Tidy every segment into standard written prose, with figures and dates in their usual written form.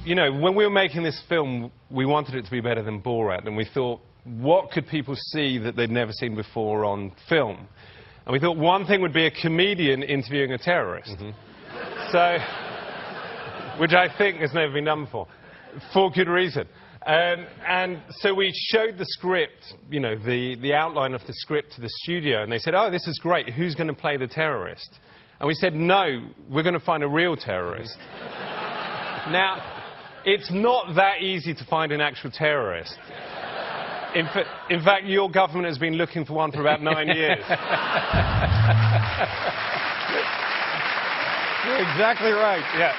you know, when we were making this film, we wanted it to be better than Borat, and we thought, what could people see that they'd never seen before on film? And we thought one thing would be a comedian interviewing a terrorist. So, which I think has never been done before, for good reason. And so we showed the script, you know, the outline of the script to the studio, and they said, oh, this is great, who's going to play the terrorist? And we said, no, we're going to find a real terrorist. Now, it's not that easy to find an actual terrorist. In fact, your government has been looking for one for about 9 years. You're exactly right. Yeah.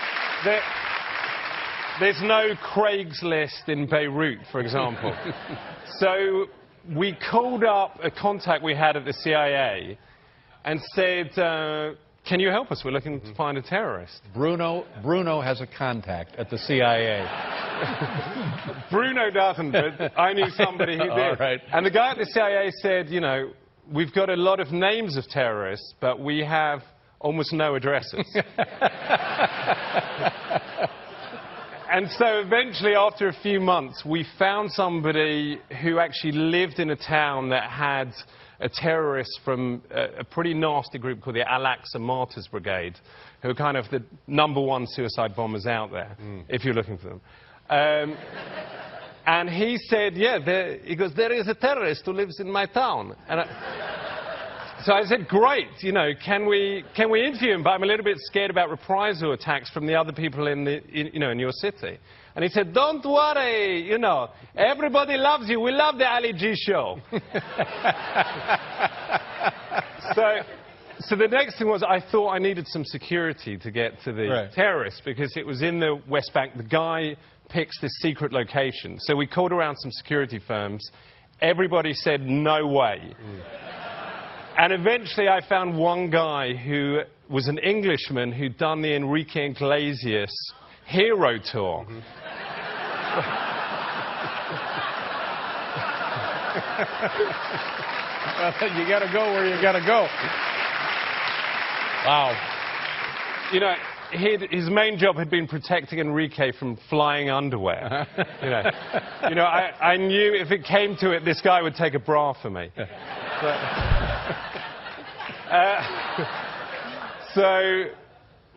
There's no Craigslist in Beirut, for example. So we called up a contact we had at the CIA and said, can you help us? We're looking to find a terrorist. Bruno has a contact at the CIA. Bruno doesn't, but I knew somebody who did. All right. And the guy at the CIA said, you know, we've got a lot of names of terrorists, but we have almost no addresses. And so eventually, after a few months, we found somebody who actually lived in a town that had a terrorist from a pretty nasty group called the Al-Aqsa Martyrs Brigade, who are kind of the #1 suicide bombers out there, if you're looking for them. And he said, yeah, he goes, there is a terrorist who lives in my town. And so I said, great, you know, can we interview him? But I'm a little bit scared about reprisal attacks from the other people in your city. And he said, don't worry, you know, everybody loves you. We love the Ali G show. So the next thing was, I thought I needed some security to get to the terrorist, because it was in the West Bank. The guy picks this secret location. So we called around some security firms. Everybody said, no way. And eventually I found one guy who was an Englishman who'd done the Enrique Iglesias hero tour. You gotta go where you gotta go. Wow. You know, his main job had been protecting Enrique from flying underwear. You know, I knew if it came to it, this guy would take a bra for me. So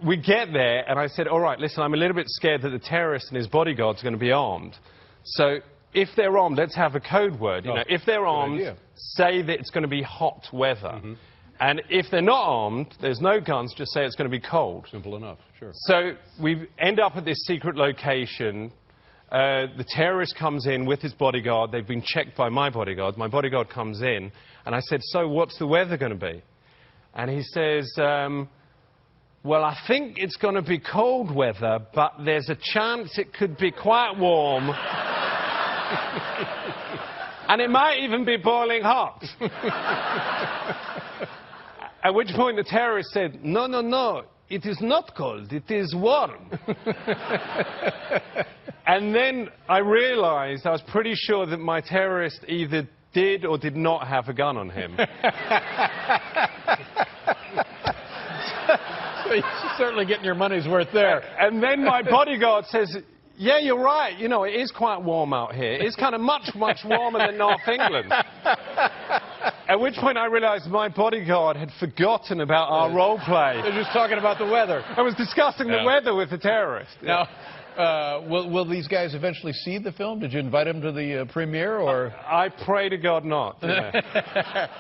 we get there, and I said, all right, listen, I'm a little bit scared that the terrorist and his bodyguards are going to be armed. So if they're armed, let's have a code word. You know, if they're armed, say that it's going to be hot weather. And if they're not armed, there's no guns, just say it's going to be cold. Simple enough, sure. So we end up at this secret location. The terrorist comes in with his bodyguard. They've been checked by my bodyguard. My bodyguard comes in, and I said, so what's the weather going to be? And he says, well, I think it's going to be cold weather, but there's a chance it could be quite warm. And it might even be boiling hot. At which point the terrorist said, no, no, no, it is not cold, it is warm. And then I realized, I was pretty sure that my terrorist either did or did not have a gun on him. So you're certainly getting your money's worth there. And then my bodyguard says, yeah, you're right, you know, it is quite warm out here. It's kind of much, much warmer than North England. At which point I realized my bodyguard had forgotten about our role play. They're just talking about the weather. I was discussing the weather with the terrorist. Now, will these guys eventually see the film? Did you invite them to the premiere, or? I pray to God not. Yeah.